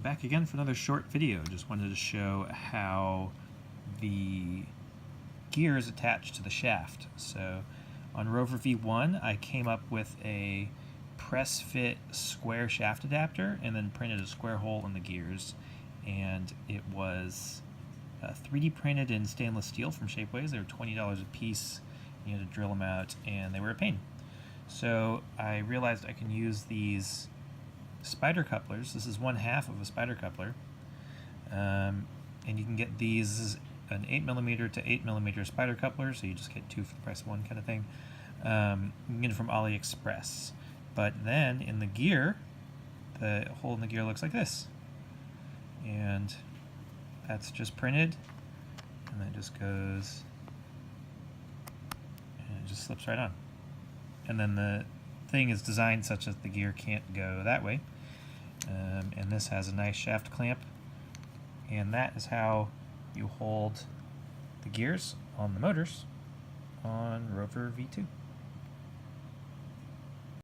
I'm back again for another short video. Just wanted to show how the gear is attached to the shaft. So on Rover V1 I came up with a press fit square shaft adapter and then printed a square hole in the gears, and it was 3D printed in stainless steel from Shapeways. They were $20 a piece. You had to drill them out and they were a pain. So I realized I can use these spider couplers. This is 1/2 of a spider coupler, and you can get these. This is an 8mm to 8mm spider coupler, so you just get 2 for the price of 1 kind of thing. You can get it from AliExpress. But then in the gear, the hole in the gear looks like this, and that's just printed, and that just goes, and it just slips right on. And then the thing is designed such that the gear can't go that way. And this has a nice shaft clamp, and that is how you hold the gears on the motors on Rover V2.